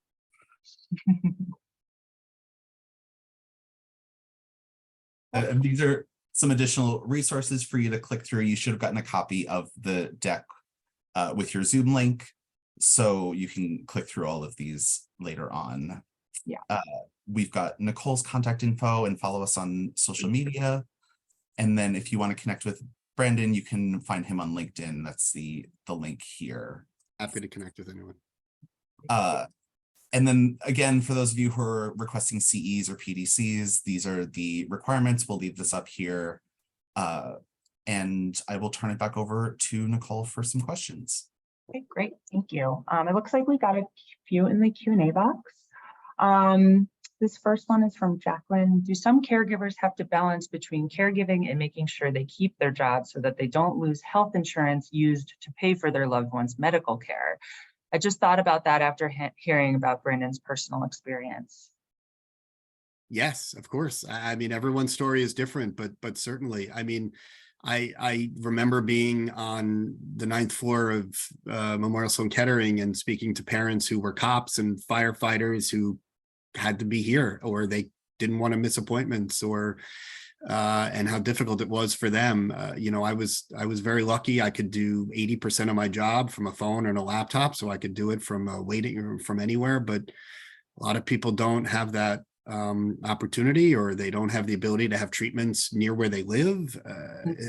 And these are some additional resources for you to click through. You should have gotten a copy of the deck with your Zoom link, so you can click through all of these later on. Yeah. We've got Nicole's contact info, and follow us on social media. And then if you want to connect with Brandon, you can find him on LinkedIn. That's the link here. Happy to connect with anyone. And then again, for those of you who are requesting CEs or PDCs, these are the requirements. We'll leave this up here. And I will turn it back over to Nicole for some questions. Okay, great. Thank you. It looks like we got a few in the Q&A box. This first one is from Jacqueline. Do some caregivers have to balance between caregiving and making sure they keep their jobs so that they don't lose health insurance used to pay for their loved one's medical care? I just thought about that after hearing about Brandon's personal experience. Yes, of course. I mean, everyone's story is different, but certainly, I mean, I remember being on the 9th floor of Memorial Sloan Kettering and speaking to parents who were cops and firefighters who had to be here, or they didn't want to miss appointments, or and how difficult it was for them. You know, I was very lucky. I could do 80% of my job from a phone and a laptop, so I could do it from a waiting room from anywhere. But a lot of people don't have that opportunity, or they don't have the ability to have treatments near where they live.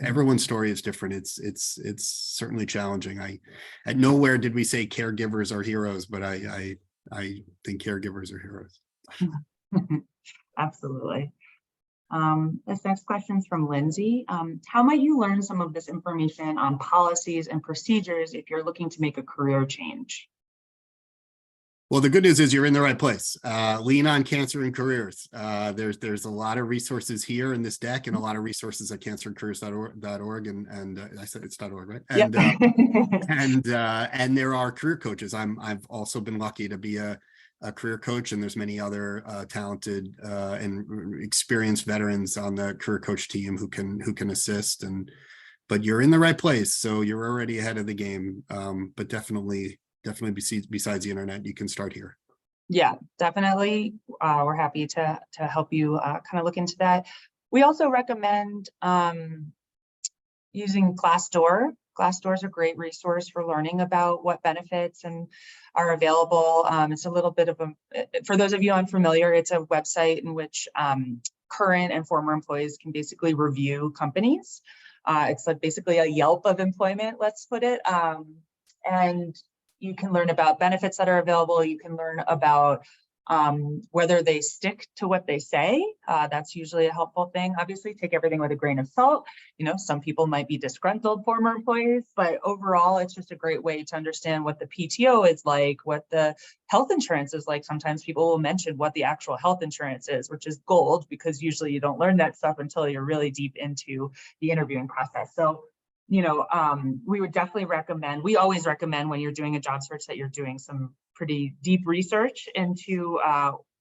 Everyone's story is different. It's certainly challenging. At nowhere did we say caregivers are heroes, but I think caregivers are heroes. Absolutely. This next question is from Lindsay. How might you learn some of this information on policies and procedures if you're looking to make a career change? Well, the good news is you're in the right place. Lean on Cancer and Careers. There's a lot of resources here in this deck, and a lot of resources at cancerandcareers.org, and I said it's .org, right? And Yep. and there are career coaches. I've also been lucky to be a career coach, and there's many other talented and experienced veterans on the career coach team who can assist. But you're in the right place, so you're already ahead of the game. But definitely besides the internet, you can start here. Yeah, definitely. We're happy to help you kind of look into that. We also recommend using Glassdoor. Glassdoor is a great resource for learning about what benefits are available. It's a little bit of for those of you unfamiliar, it's a website in which current and former employees can basically review companies. It's like basically a Yelp of employment, let's put it. And you can learn about benefits that are available. You can learn about whether they stick to what they say. That's usually a helpful thing. Obviously, take everything with a grain of salt. You know, some people might be disgruntled former employees, but overall, it's just a great way to understand what the PTO is like, what the health insurance is like. Sometimes people will mention what the actual health insurance is, which is gold, because usually you don't learn that stuff until you're really deep into the interviewing process. So, you know, we would definitely recommend, we always recommend when you're doing a job search that you're doing some pretty deep research into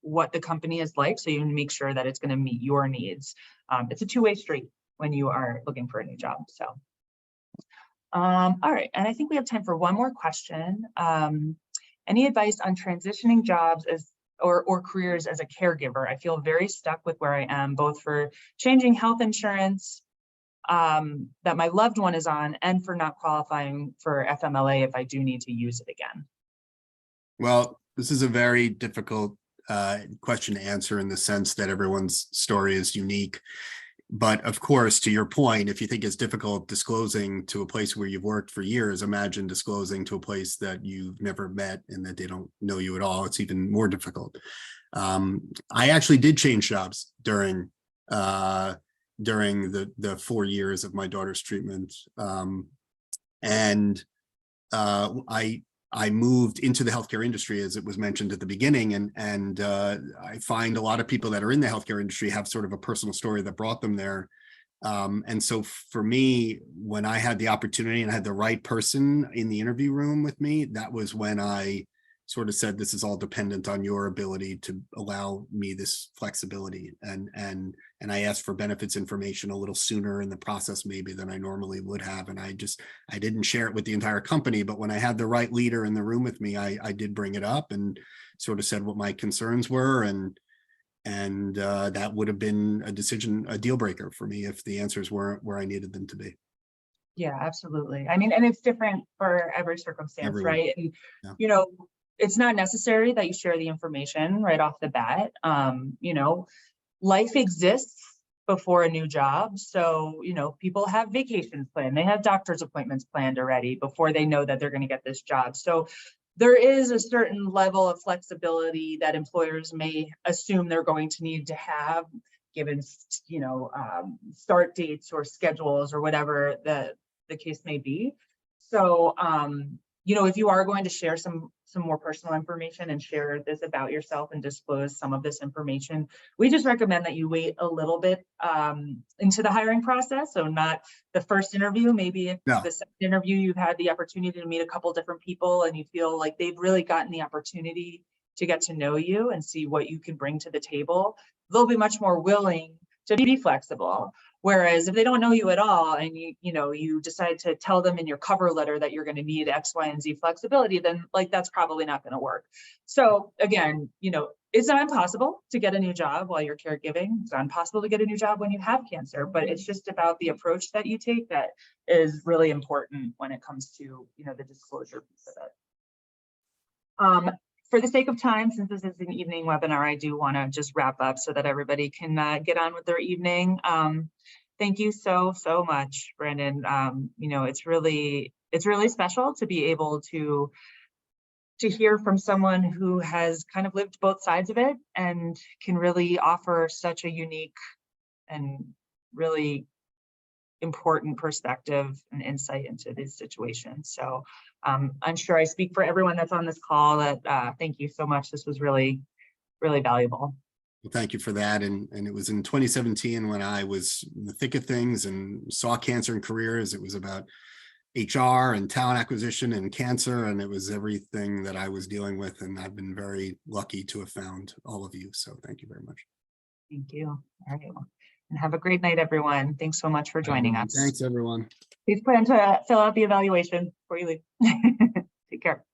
what the company is like, so you can make sure that it's going to meet your needs. It's a two-way street when you are looking for a new job. So, all right, and I think we have time for one more question. Any advice on transitioning jobs or careers as a caregiver? I feel very stuck with where I am, both for changing health insurance that my loved one is on, and for not qualifying for FMLA if I do need to use it again. Well, this is a very difficult question to answer, in the sense that everyone's story is unique. But of course, to your point, if you think it's difficult disclosing to a place where you've worked for years, imagine disclosing to a place that you've never met and that they don't know you at all. It's even more difficult. I actually did change jobs during the 4 years of my daughter's treatment. I I moved into the healthcare industry, as it was mentioned at the beginning, and I find a lot of people that are in the healthcare industry have sort of a personal story that brought them there. And so for me, when I had the opportunity and I had the right person in the interview room with me, that was when I sort of said, this is all dependent on your ability to allow me this flexibility. And I asked for benefits information a little sooner in the process maybe than I normally would have. And I didn't share it with the entire company, but when I had the right leader in the room with me, I did bring it up and sort of said what my concerns were. And that would have been a deal breaker for me if the answers weren't where I needed them to be. Yeah, absolutely. I mean, and it's different for every circumstance, Everyone. right? And, Yeah. you know, it's not necessary that you share the information right off the bat. You know, life exists before a new job. So, you know, people have vacations planned. They have doctor's appointments planned already before they know that they're going to get this job. So there is a certain level of flexibility that employers may assume they're going to need to have given, you know, start dates or schedules or whatever the case may be. So, you know, if you are going to share some more personal information and share this about yourself and disclose some of this information, we just recommend that you wait a little bit into the hiring process. So not the first interview, maybe if the second interview, you've had the opportunity to meet a couple different people and you feel like they've really gotten the opportunity to get to know you and see what you can bring to the table, they'll be much more willing to be flexible. Whereas if they don't know you at all and you decide to tell them in your cover letter that you're going to need X, Y, and Z flexibility, then like that's probably not going to work. So again, you know, it's not impossible to get a new job while you're caregiving. It's not impossible to get a new job when you have cancer, but it's just about the approach that you take that is really important when it comes to, you know, the disclosure piece of it. For the sake of time, since this is an evening webinar, I do want to just wrap up so that everybody can get on with their evening. Thank you so much, Brandon. You know, it's really special to be able to hear from someone who has kind of lived both sides of it and can really offer such a unique and really important perspective and insight into these situations. So I'm sure I speak for everyone that's on this call that thank you so much. This was really, really valuable. Well, thank you for that. And it was in 2017 when I was in the thick of things and saw cancer in careers. It was about HR and talent acquisition and cancer, and it was everything that I was dealing with. And I've been very lucky to have found all of you. So thank you very much. Thank you. All right. Well, and have a great night, everyone. Thanks so much for joining us. Thanks, everyone. Please plan to fill out the evaluation before you leave. Take care.